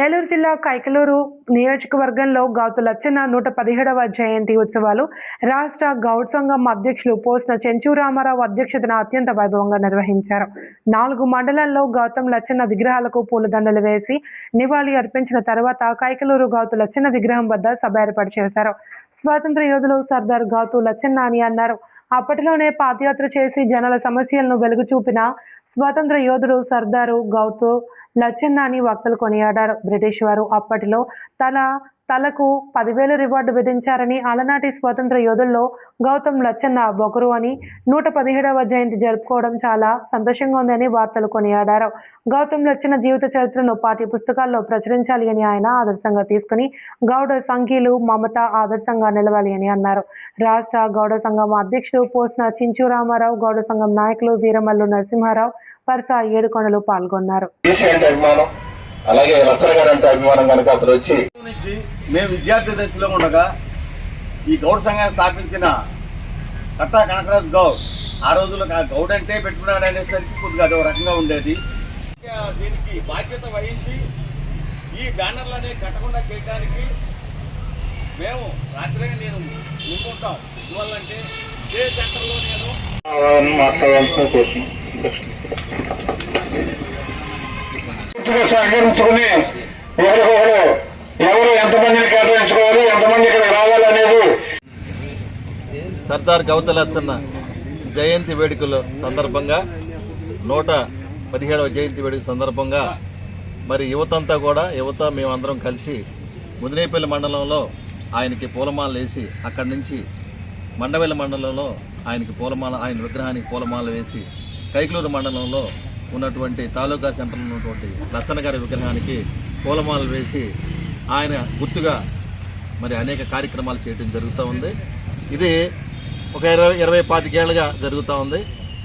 ఏలూరు జిల్లా కైకలూరు నియోజకవర్గంలో గౌతు లచ్చన్న 117వ జయంతి ఉత్సవాలు రాష్ట్ర గౌడ్ సంఘం అధ్యక్షులు పోస్న చెంచు రామారావు అధ్యక్షతన అత్యంత వైభవంగా నిర్వహించారు. 4 మండలాల్లో గౌతమ్ లచ్చన్న విగ్రహాలకు పూలదండలు వేసి నివాళి అర్పించిన తర్వాత కైకలూరు గౌతు లచ్చన్న విగ్రహం వద్ద సభ ఏర్పాటు చేశారు. స్వాతంత్ర యోధులు సర్దార్ గౌతు లచ్చన్న అని అన్నారు. అప్పటిలోనే పాదయాత్ర చేసి జనాల సమస్యలను వెలుగు చూపిన స్వాతంత్ర యోధుడు సర్దారు గౌతు లచ్చన్న అని వక్తలు కొనియాడారు. బ్రిటిష్ వారు అప్పటిలో తలకు 10,000 రివార్డు విధించారని, అలనాటి స్వాతంత్ర యోధుల్లో గౌతమ్ లచ్చన్న ఒకరు అని 117వ జయంతి జరుపుకోవడం చాలా సంతోషంగా ఉందని వార్తలు కొనియాడారు. గౌతమ్ లచ్చన్న జీవిత చరిత్రను పాఠ్య పుస్తకాల్లో ప్రచురించాలి అని ఆయన ఆదర్శంగా తీసుకుని గౌడ సంఘీయులు మమత ఆదర్శంగా నిలవాలి అని అన్నారు. రాష్ట్ర గౌడ సంఘం అధ్యక్షుడు పోస్న చెంచు రామారావు, గౌడ సంఘం నాయకులు వీరమల్లు నరసింహారావు, పరస ఏడుకొండలు పాల్గొన్నారు. అలాగే లచ్చన్న గారు అంటే అభిమానం కనుక అతను వచ్చి మేము విద్యార్థి దశలో ఉండగా ఈ గౌడ్ సంఘాన్ని స్థాపించిన కట్టా కనకరాజ్ గౌడ్ ఆ రోజుల్లో గౌడ్ అంటే పెట్టుకున్నాడు అనేసరికి కొద్దిగా అదో రకంగా ఉండేది. దీనికి బాధ్యత వహించి ఈ బ్యానర్లనే కట్టకుండా చేయడానికి మేము రాత్రిగా నేను ముందుంటాం. ఇవ్వాలంటే ఇదే సెంటర్లో నేను సహకరించుకుని ఎవరు ఎంతమందిని కేటాయించుకోవాలి, ఎంతమంది ఇక్కడ రావాలనేది సర్దార్ గౌతు లచ్చన్న జయంతి వేడుకల సందర్భంగా 117వ జయంతి వేడుక సందర్భంగా మరి యువత మేమందరం కలిసి ముదినేపల్లి మండలంలో ఆయనకి పూలమాలలు వేసి అక్కడి నుంచి మండవెల్లి మండలంలో ఆయన విగ్రహానికి పూలమాల వేసి కైకలూరు మండలంలో ఉన్నటువంటి తాలూకా సెంటర్లో ఉన్నటువంటి లచ్చన్న గారి విగ్రహానికి పూలమాలలు వేసి ఆయన గుర్తుగా మరి అనేక కార్యక్రమాలు చేయడం జరుగుతూ ఉంది. ఇది ఒక 20-25 ఏళ్ళుగా జరుగుతూ ఉంది.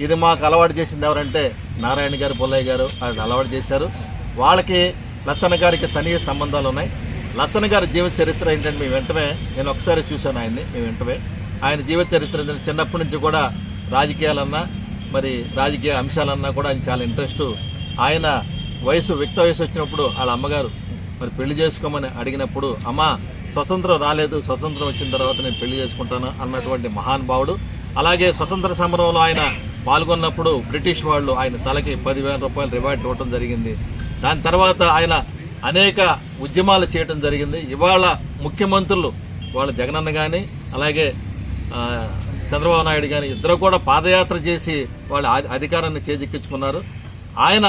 ఇది మాకు అలవాటు చేసింది ఎవరంటే నారాయణ గారు, పుల్లయ్య గారు ఆయన అలవాటు చేశారు. వాళ్ళకి లచ్చన్న గారికి సన్నిహిత సంబంధాలు ఉన్నాయి. లచ్చన్న గారి జీవిత చరిత్ర ఏంటంటే నేను ఒకసారి చూశాను ఆయన్ని. ఆయన జీవిత చరిత్ర చిన్నప్పటి నుంచి కూడా రాజకీయాలన్నా మరి రాజకీయ అంశాలన్నా కూడా ఆయన చాలా ఇంట్రెస్టు. ఆయన యుక్త వయసు వచ్చినప్పుడు వాళ్ళ అమ్మగారు మరి పెళ్లి చేసుకోమని అడిగినప్పుడు, అమ్మ స్వతంత్రం రాలేదు, స్వతంత్రం వచ్చిన తర్వాత నేను పెళ్లి చేసుకుంటాను అన్నటువంటి మహానుభావుడు. అలాగే స్వతంత్ర సమరంలో ఆయన పాల్గొన్నప్పుడు బ్రిటిష్ వాళ్ళు ఆయన తలకి 10,000 రూపాయలు రివార్డు ఇవ్వడం జరిగింది. దాని తర్వాత ఆయన అనేక ఉద్యమాలు చేయడం జరిగింది. ఇవాళ ముఖ్యమంత్రులు వాళ్ళ జగనన్న కానీ అలాగే చంద్రబాబు నాయుడు కానీ ఇద్దరు కూడా పాదయాత్ర చేసి వాళ్ళ అధికారాన్ని చేజిక్కించుకున్నారు. ఆయన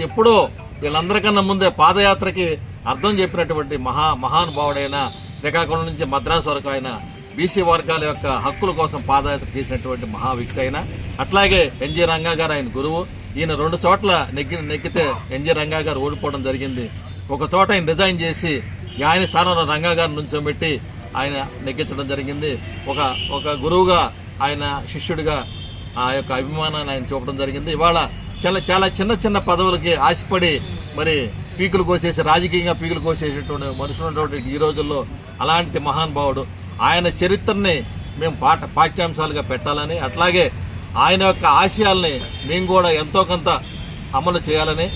ఎప్పుడో వీళ్ళందరికన్నా ముందే పాదయాత్రకి అర్థం చెప్పినటువంటి మహానుభావుడైన శ్రీకాకుళం నుంచి మద్రాసు వరకు ఆయన బీసీ వర్గాల యొక్క హక్కుల కోసం పాదయాత్ర చేసినటువంటి మహా వ్యక్తి అయినా. అట్లాగే ఎన్జీ రంగా గారు ఆయన గురువు. ఈయన 2 చోట్ల నెగ్గితే ఎన్జీ రంగా గారు ఓడిపోవడం జరిగింది. ఒక చోట ఆయన రిజైన్ చేసి ఆయన స్థానంలో రంగా గారిని నుంచోబెట్టి ఆయన నెగ్గించడం జరిగింది. ఒక గురువుగా ఆయన శిష్యుడిగా ఆ యొక్క అభిమానాన్ని ఆయన చూపడం జరిగింది. ఇవాళ చాలా చిన్న పదవులకి ఆశపడి మరి పీకులు కోసేసి రాజకీయంగా పీకులు కోసేసేటువంటి మనుషులు ఉన్నటువంటి ఈ రోజుల్లో అలాంటి మహానుభావుడు. ఆయన చరిత్రని మేము పాఠ్యాంశాలుగా పెట్టాలని, అట్లాగే ఆయన యొక్క ఆశయాల్ని మేము కూడా ఎంతో కొంత అమలు చేయాలని,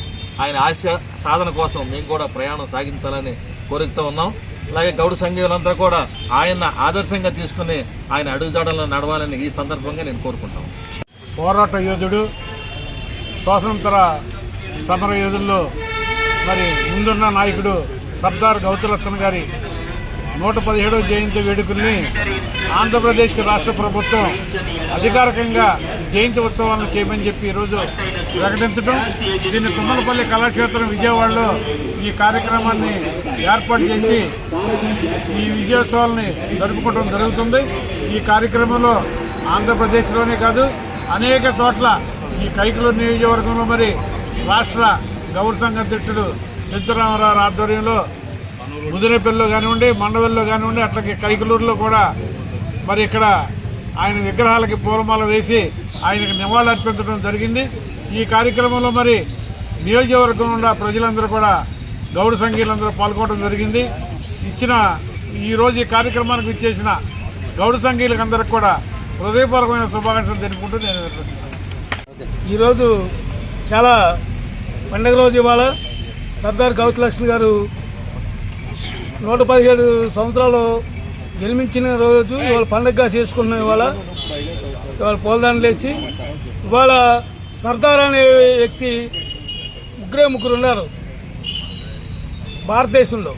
ఆయన ఆశయ సాధన కోసం మేము కూడా ప్రయాణం సాగించాలని కోరుతూ ఉన్నాం. అలాగే గౌడ సంఘీయులంతా కూడా ఆయన ఆదర్శంగా తీసుకుని ఆయన అడుగుజాడల్లో నడవాలని ఈ సందర్భంగా నేను కోరుకుంటాను. పోరాట యోధుడు, స్వాతంత్ర సమర యోధుల్లో మరి ముందున్న నాయకుడు సర్దార్ గౌతు లచ్చన్న గారి 117వ జయంతి వేడుకల్ని ఆంధ్రప్రదేశ్ రాష్ట్ర ప్రభుత్వం అధికారికంగా జయంతి ఉత్సవాలను చేయమని చెప్పి ఈరోజు ప్రకటించడం, దీన్ని తుమ్మలపల్లి కళాక్షేత్రం విజయవాడలో ఈ కార్యక్రమాన్ని ఏర్పాటు చేసి ఈ విజయోత్సవాలని జరుపుకోవడం జరుగుతుంది. ఈ కార్యక్రమంలో ఆంధ్రప్రదేశ్లోనే కాదు అనేక చోట్ల ఈ కైకలూరు నియోజకవర్గంలో మరి రాష్ట్ర గౌడ సంఘ అధ్యక్షుడు చెంచు రామారావు ఆధ్వర్యంలో ముదినేపల్లిలో కానివ్వండి, మండవెల్లో కానివ్వండి, అట్లాగే కైకలూరులో కూడా మరి ఇక్కడ ఆయన విగ్రహాలకి పూలమాల వేసి ఆయనకు నివాళులు అర్పించడం జరిగింది. ఈ కార్యక్రమంలో మరి నియోజకవర్గం ఉన్న ప్రజలందరూ కూడా గౌడ సంఘీయులందరూ పాల్గొనడం జరిగింది. ఈరోజు ఈ కార్యక్రమానికి ఇచ్చేసిన గౌడ సంఘీయులకు అందరికి కూడా హృదయపూర్వకమైన శుభాకాంక్షలు తెలుపుకుంటూ నేను ఈరోజు చాలా పండుగ రోజు ఇవాళ సర్దార్ గౌతలక్ష్మి గారు 117 సంవత్సరాలు జన్మించిన రోజు ఇవాళ పండగగా చేసుకున్నాం. ఇవాళ పూలదానం వేసి ఇవాళ సర్దార్ అనే వ్యక్తి ముగ్గురు ఉన్నారు భారతదేశంలో.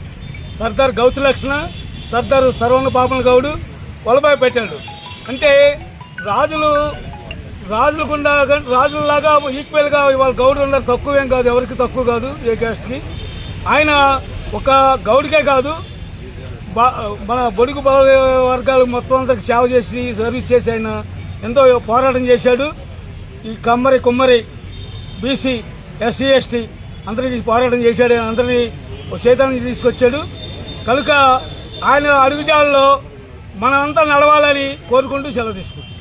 సర్దార్ గౌతలక్ష్మి, సర్దార్ సర్వన్న పాపన గౌడు, వల్లభాయ్ పెట్టాడు. అంటే రాజులకుండా రాజులలాగా ఈక్వల్గా ఇవాళ గౌడు ఉన్నారు. తక్కువేం కాదు, ఎవరికి తక్కువ కాదు ఏ క్యాస్ట్కి. ఆయన ఒక గౌడికే కాదు, మన బొడుగు వర్గాలు మొత్తం అందరికి సేవ చేసి సర్వీస్ చేసి ఆయన ఎంతో పోరాటం చేశాడు. ఈ కమ్మరి కుమ్మరి బీసీ ఎస్సీ ఎస్టీ అందరికీ పోరాటం చేశాడు. ఆయన అందరినీ చైతన్యం తీసుకొచ్చాడు. కనుక ఆయన అడుగుజాడలో మనమంతా నడవాలని కోరుకుంటూ సెలవు తీసుకుంటాం.